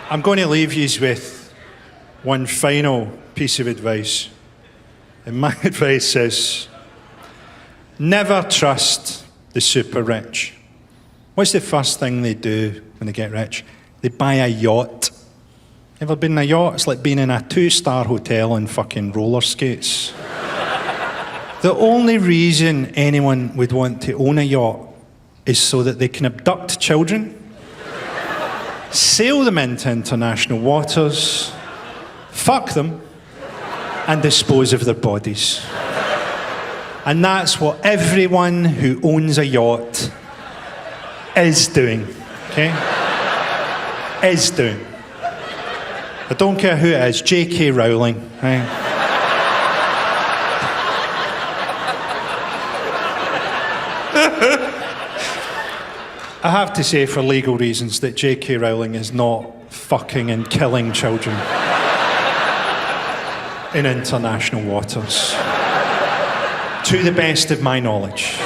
I'm going to leave you with one final piece of advice. And my advice is, never trust the super rich. What's the first thing they do when they get rich? They buy a yacht. Ever been in a yacht? It's like being in a 2-star hotel on fucking roller skates. The only reason anyone would want to own a yacht is so that they can abduct children, sail them into international waters, fuck them, and dispose of their bodies. And that's what everyone who owns a yacht is doing, okay? Is doing. I don't care who it is, J.K. Rowling, right? I have to say, for legal reasons, that J.K. Rowling is not fucking and killing children in international waters, to the best of my knowledge.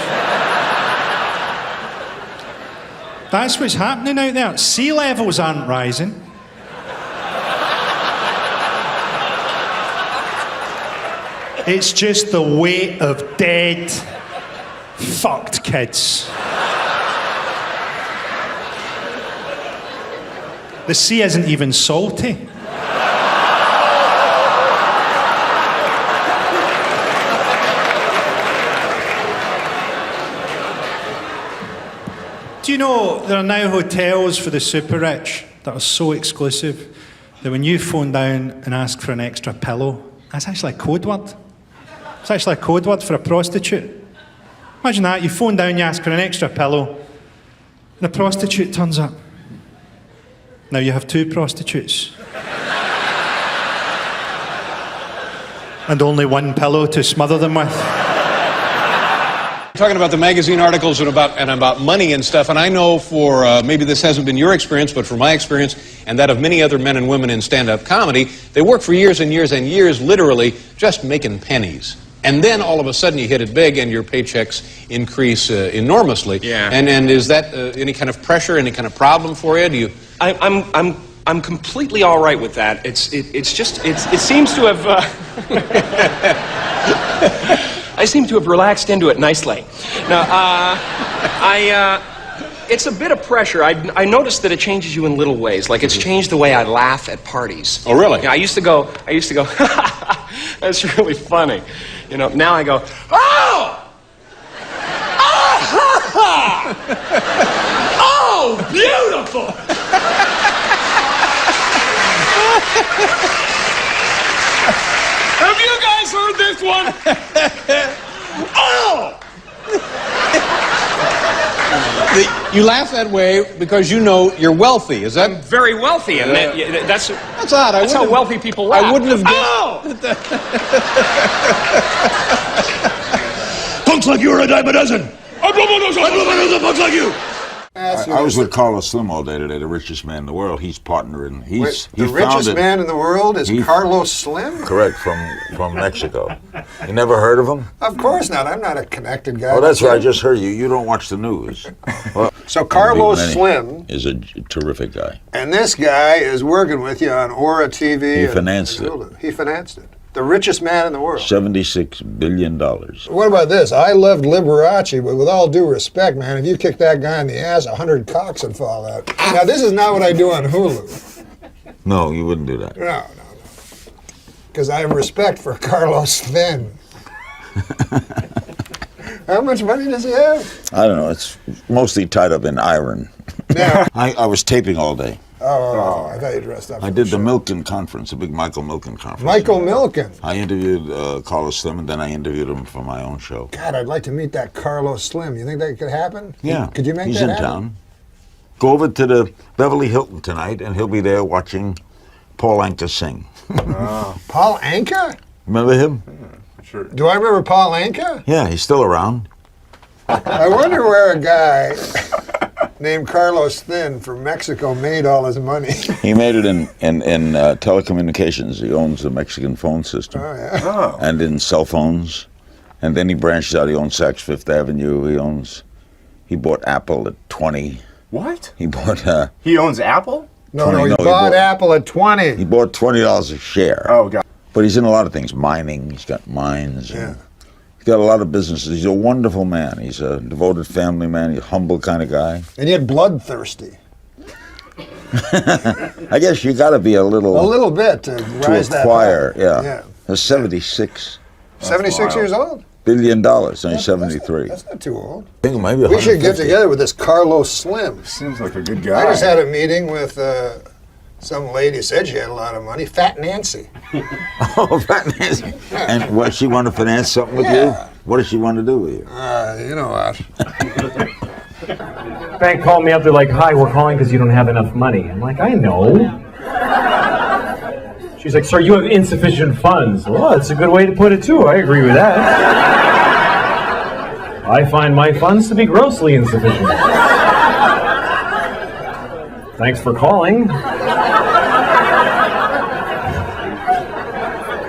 That's what's happening out there. Sea levels aren't rising. It's just the weight of dead, fucked kids. The sea isn't even salty. Do you know there are now hotels for the super rich that are so exclusive that when you phone down and ask for an extra pillow, that's actually a code word. It's actually a code word for a prostitute. Imagine that, you phone down, you ask for an extra pillow, and a prostitute turns up. Now you have 2 prostitutes. And only 1 pillow to smother them with. Talking about the magazine articles and about money and stuff, and I know for maybe this hasn't been your experience, but from my experience and that of many other men and women in stand-up comedy, they work for years and years and years, literally, just making pennies. And then all of a sudden you hit it big and your paychecks increase enormously. Yeah. And is that any kind of pressure, any kind of problem for you? Do you? I'm completely all right with that. It seems to have. I seem to have relaxed into it nicely. Now, it's a bit of pressure. I noticed that it changes you in little ways. Like it's changed the way I laugh at parties. Oh, really? Yeah, I used to go, that's really funny. You know, now I go, oh! Oh, beautiful! Have you guys heard this one? Oh! You laugh that way because you know you're wealthy. Is that? I'm very wealthy, and that's odd. That's how wealthy people laugh. I wouldn't have guessed. Oh! Punks like you are a dime a dozen. I blow my nose off punks like you. I was with Carlos Slim all day today, the richest man in the world. He's partnering. The richest man in the world is Carlos Slim? Correct, from Mexico. You never heard of him? Of course not. I'm not a connected guy. Oh, that's right. I just heard you. You don't watch the news. Well, so Carlos Slim is a terrific guy. And this guy is working with you on Aura TV. He financed it. He financed it. The richest man in the world. $76 billion. What about this? I loved Liberace, but with all due respect, man, if you kick that guy in the ass, 100 cocks would fall out. Now, this is not what I do on Hulu. No, you wouldn't do that. No. Because I have respect for Carlos Slim. How much money does he have? I don't know. It's mostly tied up in iron. Yeah. I was taping all day. Oh, I thought you dressed up. I did the Milken conference, the big Michael Milken conference. Michael Milken. I interviewed Carlos Slim, and then I interviewed him for my own show. God, I'd like to meet that Carlos Slim. You think that could happen? Yeah. Could you make He's that in happen? town. Go over to the Beverly Hilton tonight, and he'll be there watching Paul Anka sing. Paul Anka? Remember him? Sure. Do I remember Paul Anka? Yeah, he's still around. I wonder where a guy named Carlos Slim from Mexico made all his money. He made it in telecommunications. He owns the Mexican phone system. Oh, yeah. And in cell phones. And then he branched out. He owns Saks Fifth Avenue. He bought Apple at 20. What? He bought... He owns Apple? No, he bought Apple at 20. He bought $20 a share. Oh, God. But he's in a lot of things. Mining, he's got mines. Yeah. He's got a lot of businesses. He's a wonderful man. He's a devoted family man. He's a humble kind of guy. And yet bloodthirsty. I guess you got to be a little bit to rise that acquire. high. Yeah. He's 76. 76 years old? $1 billion. Only 73. That's not too old. I think maybe We should get 150. together with this Carlos Slim. Seems like a good guy. I just had a meeting with some lady, said she had a lot of money, Fat Nancy. Oh, finance. And what, she want to finance something with you? What does she want to do with you? You know what? Bank called me up. They're like, "Hi, we're calling because you don't have enough money." I'm like, "I know." She's like, "Sir, you have insufficient funds." Well, that's a good way to put it too. I agree with that. I find my funds to be grossly insufficient. Thanks for calling.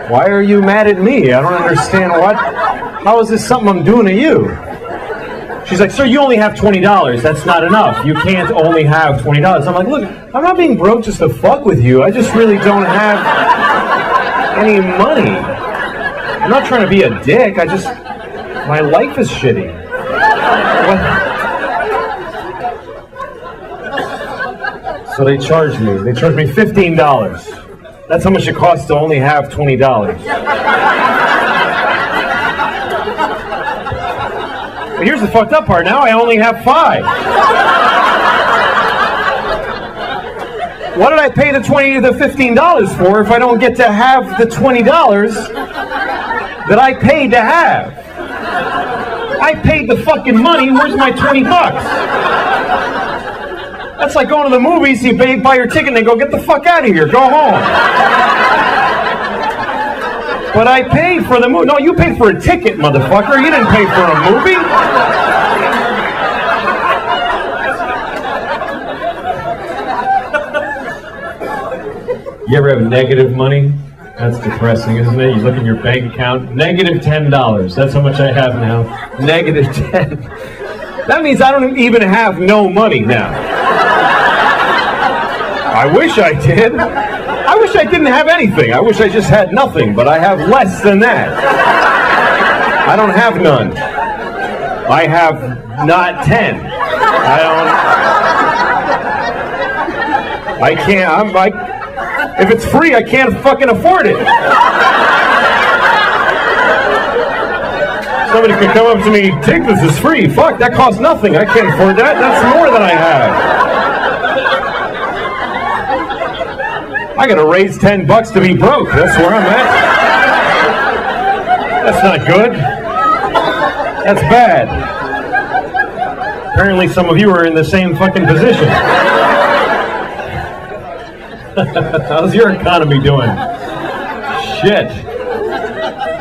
Why are you mad at me? I don't understand what. How is this something I'm doing to you? She's like, "Sir, you only have $20. That's not enough. You can't only have $20. I'm like, "Look, I'm not being broke just to fuck with you. I just really don't have any money. I'm not trying to be a dick. My life is shitty." So they charged me. They charged me $15. That's how much it costs to only have $20. But here's the fucked up part. Now I only have $5. What did I pay the $15 for if I don't get to have the $20 that I paid to have? I paid the fucking money. Where's my $20? That's like going to the movies. You buy your ticket and they go, "Get the fuck out of here. Go home." But I paid for the movie. No, you paid for a ticket, motherfucker. You didn't pay for a movie. You ever have negative money? That's depressing, isn't it? You look at your bank account, negative $10. That's how much I have now. Negative 10. That means I don't even have no money now. I wish I did. I wish I didn't have anything. I wish I just had nothing, but I have less than that. I don't have none. I have not 10. I can't, if it's free, I can't fucking afford it. Somebody could come up to me, "Dick, this is free." Fuck, that costs nothing. I can't afford that. That's more than I have. I gotta raise $10 to be broke. That's where I'm at. That's not good. That's bad. Apparently some of you are in the same fucking position. How's your economy doing? Shit.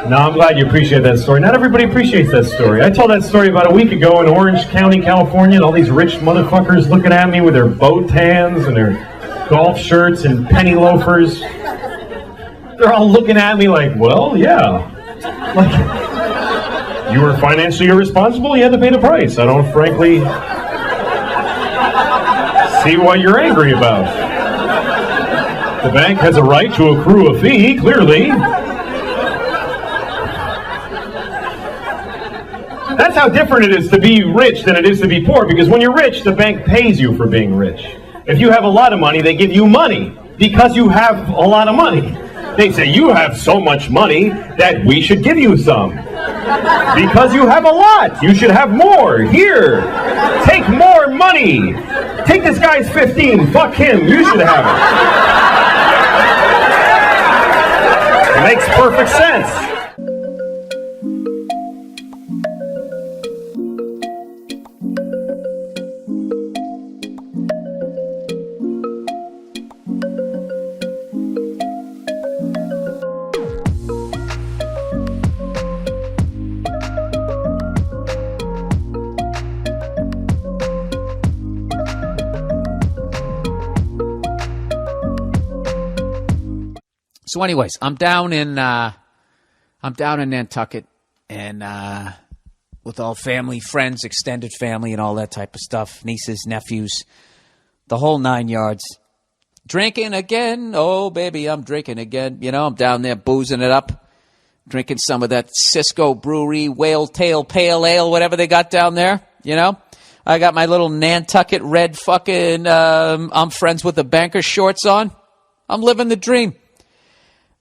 No, I'm glad you appreciate that story. Not everybody appreciates that story. I told that story about a week ago in Orange County, California, and all these rich motherfuckers looking at me with their boat tans and their golf shirts and penny loafers. They're all looking at me like, "Well, yeah. Like, you were financially irresponsible, you had to pay the price. I don't frankly see what you're angry about. The bank has a right to accrue a fee, clearly." That's how different it is to be rich than it is to be poor, because when you're rich, the bank pays you for being rich. If you have a lot of money, they give you money because you have a lot of money. They say, "You have so much money that we should give you some. Because you have a lot, you should have more. Here, take more money. Take this guy's 15, fuck him, you should have it." It makes perfect sense. So, anyways, I'm down in Nantucket, and with all family, friends, extended family, and all that type of stuff, nieces, nephews, the whole 9 yards. Drinking again. Oh, baby, I'm drinking again. You know, I'm down there boozing it up. Drinking some of that Cisco Brewery Whale Tail Pale Ale, whatever they got down there. You know, I got my little Nantucket red fucking I'm friends with the banker shorts on. I'm living the dream.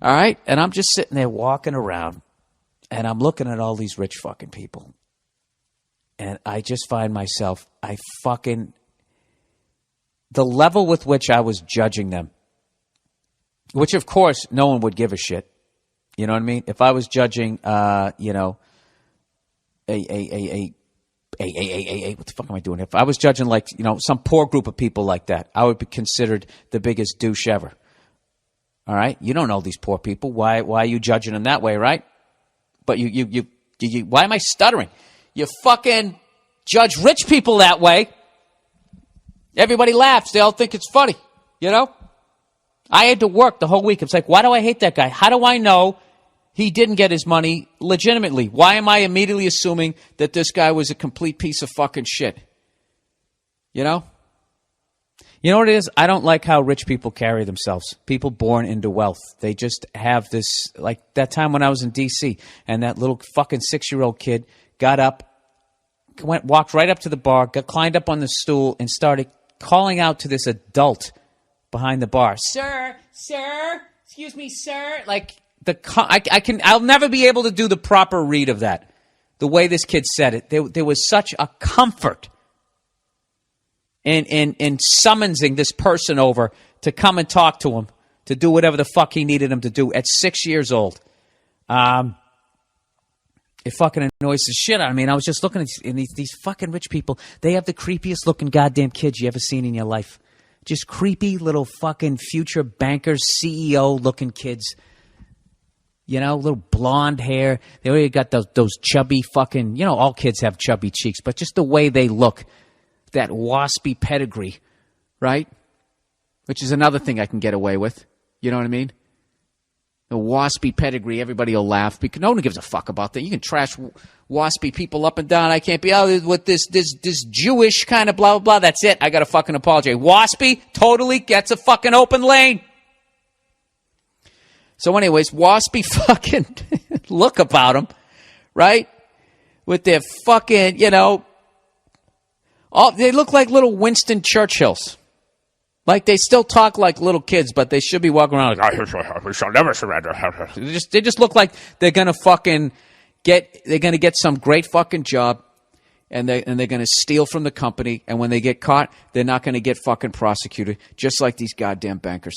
All right? And I'm just sitting there walking around, and I'm looking at all these rich fucking people. And I just find myself, the level with which I was judging them, which of course no one would give a shit. You know what I mean? If I was judging, what the fuck am I doing? If I was judging like, some poor group of people like that, I would be considered the biggest douche ever. All right? You don't know these poor people. Why are you judging them that way, right? But you why am I stuttering? You fucking judge rich people that way. Everybody laughs. They all think it's funny, you know? I had to work the whole week. It's like, why do I hate that guy? How do I know he didn't get his money legitimately? Why am I immediately assuming that this guy was a complete piece of fucking shit? You know? You know what it is? I don't like how rich people carry themselves. People born into wealth. They just have this, like that time when I was in D.C. and that little fucking 6-year-old kid got up, walked right up to the bar, climbed up on the stool, and started calling out to this adult behind the bar. Sir, excuse me, sir. Like I'll never be able to do the proper read of that. The way this kid said it, there was such a comfort in summoning this person over to come and talk to him, to do whatever the fuck he needed him to do at 6 years old. It fucking annoys the shit out of me. And I was just looking at these fucking rich people. They have the creepiest looking goddamn kids you ever seen in your life. Just creepy little fucking future bankers, CEO looking kids. You know, little blonde hair. They already got those chubby fucking, all kids have chubby cheeks, but just the way they look, that waspy pedigree, right? Which is another thing I can get away with. You know what I mean? The waspy pedigree, everybody will laugh because no one gives a fuck about that. You can trash waspy people up and down. I can't be out with this Jewish kind of blah, blah, blah. That's it. I got to fucking apologize. Waspy totally gets a fucking open lane. So anyways, waspy fucking look about them, right? With their fucking, they look like little Winston Churchills. Like, they still talk like little kids, but they should be walking around like, we shall never surrender. They just look like they're going to get some great fucking job, and they're going to steal from the company, and when they get caught, they're not going to get fucking prosecuted, just like these goddamn bankers.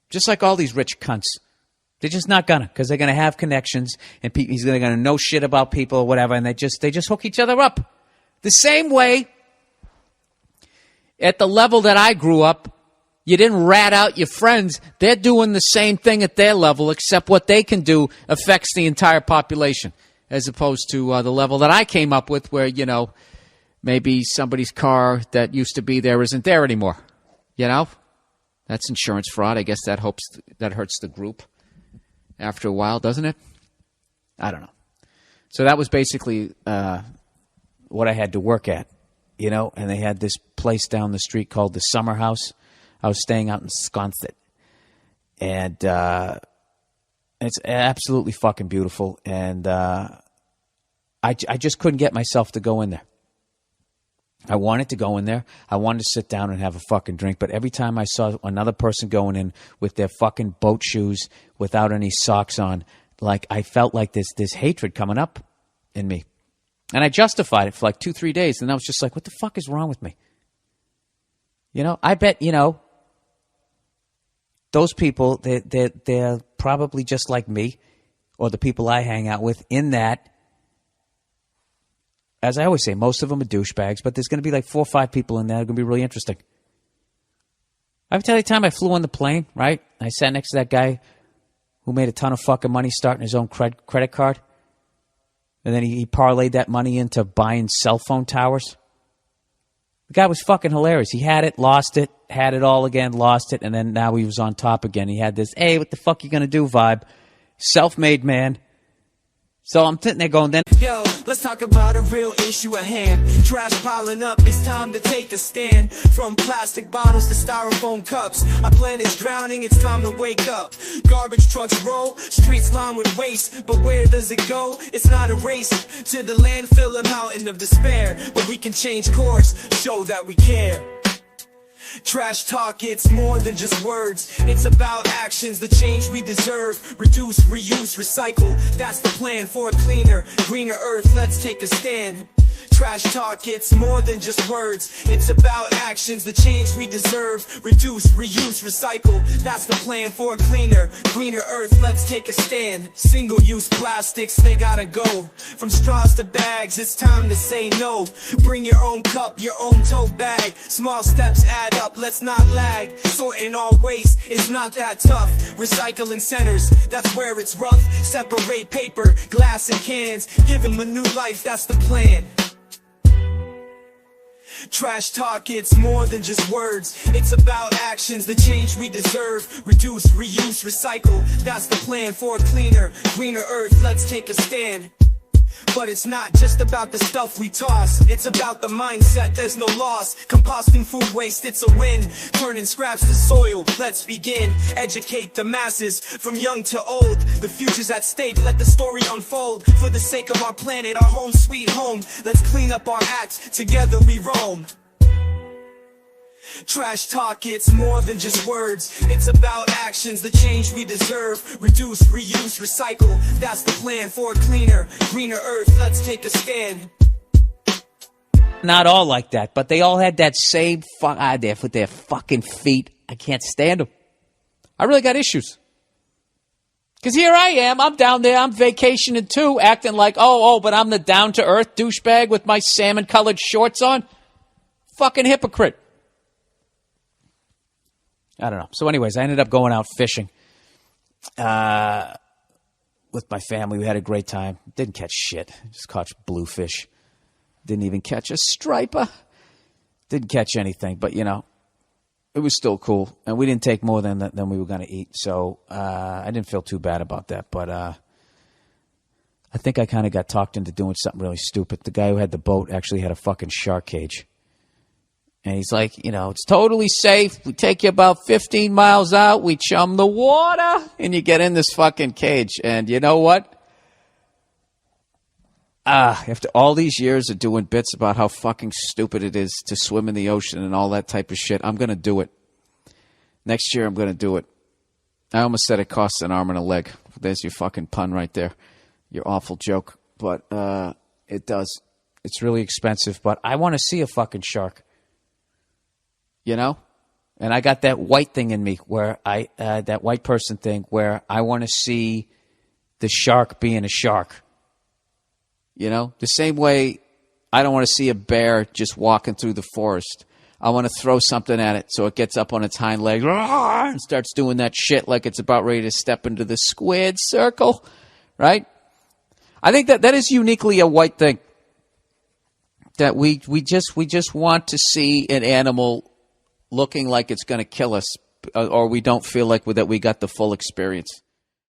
Just like all these rich cunts. They're just not going to, because they're going to have connections, and he's going to know shit about people or whatever, and they just hook each other up. The same way, at the level that I grew up, you didn't rat out your friends. They're doing the same thing at their level, except what they can do affects the entire population, as opposed to the level that I came up with where, maybe somebody's car that used to be there isn't there anymore. That's insurance fraud. I guess that hurts the group after a while, doesn't it? I don't know. So that was basically what I had to work at, and they had this place down the street called the Summer House. I was staying out in Sconset, and it's absolutely fucking beautiful, and I just couldn't get myself to go in there. I wanted to go in there. I wanted to sit down and have a fucking drink, but every time I saw another person going in with their fucking boat shoes without any socks on, like I felt like this hatred coming up in me. And I justified it for like 2-3 days, and I was just like, what the fuck is wrong with me? I bet, those people, they're probably just like me or the people I hang out with in that, as I always say, most of them are douchebags, but there's going to be like 4 or 5 people in there that are going to be really interesting. I've tell you the time I flew on the plane, right? I sat next to that guy who made a ton of fucking money starting his own credit card. And then he parlayed that money into buying cell phone towers. The guy was fucking hilarious. He had it, lost it, had it all again, lost it, and then now he was on top again. He had this, hey, what the fuck you going to do vibe. Self-made man. So I'm sitting there going, then Yo, let's talk about a real issue at hand. Trash piling up, it's time to take a stand. From plastic bottles to styrofoam cups, our planet's drowning, it's time to wake up. Garbage trucks roll, streets lined with waste, but where does it go? It's not a race to the landfill, a mountain of despair. But we can change course, show that we care. Trash talk, it's more than just words. It's about actions, the change we deserve. Reduce, reuse, recycle. That's the plan for a cleaner, greener earth. Let's take a stand. Trash talk, it's more than just words. It's about actions, the change we deserve. Reduce, reuse, recycle. That's the plan for a cleaner, greener earth. Let's take a stand. Single-use plastics, they gotta go. From straws to bags, it's time to say no. Bring your own cup, your own tote bag. Small steps add up, let's not lag. Sorting all waste is not that tough. Recycling centers, that's where it's rough. Separate paper, glass, and cans. Give them a new life, that's the plan. Trash talk, it's more than just words. It's about actions, the change we deserve. Reduce, reuse, recycle. That's the plan for a cleaner, greener earth. Let's take a stand. But it's not just about the stuff we toss. It's about the mindset, there's no loss. Composting food waste, it's a win. Turning scraps to soil, let's begin. Educate the masses, from young to old. The future's at stake, let the story unfold. For the sake of our planet, our home sweet home. Let's clean up our acts, together we roam. Trash talk, it's more than just words. It's about actions, the change we deserve. Reduce, reuse, recycle. That's the plan for a cleaner, greener earth. Let's take a stand. not all like that, but they all had that same there with their fucking feet. I can't stand them. I really got issues. Because here I am, I'm down there, I'm vacationing too, acting like, but I'm the down-to-earth douchebag with my salmon-colored shorts on. Fucking hypocrite. I don't know. So anyways, I ended up going out fishing with my family. We had a great time. Didn't catch shit. Just caught bluefish. Didn't even catch a striper. Didn't catch anything, but you know, it was still cool. And we didn't take more than we were going to eat. So I didn't feel too bad about that. But I think I kind of got talked into doing something really stupid. The guy who had the boat actually had a fucking shark cage. And he's like, you know, it's totally safe. We take you about 15 miles out. We chum the water. And you get in this fucking cage. And you know what? After all these years of doing bits about how fucking stupid it is to swim in the ocean and all that type of shit, I'm going to do it. Next year, I'm going to do it. I almost said it costs an arm and a leg. There's your fucking pun right there. Your awful joke. But it does. It's really expensive. But I want to see a fucking shark. You know? And I got that white thing in me where that white person thing where I want to see the shark being a shark. You know, the same way I don't want to see a bear just walking through the forest. I want to throw something at it so it gets up on its hind legs and starts doing that shit like it's about ready to step into the squid circle, right? I think that is uniquely a white thing. That we just want to see an animal looking like it's going to kill us, or we don't feel like that we got the full experience.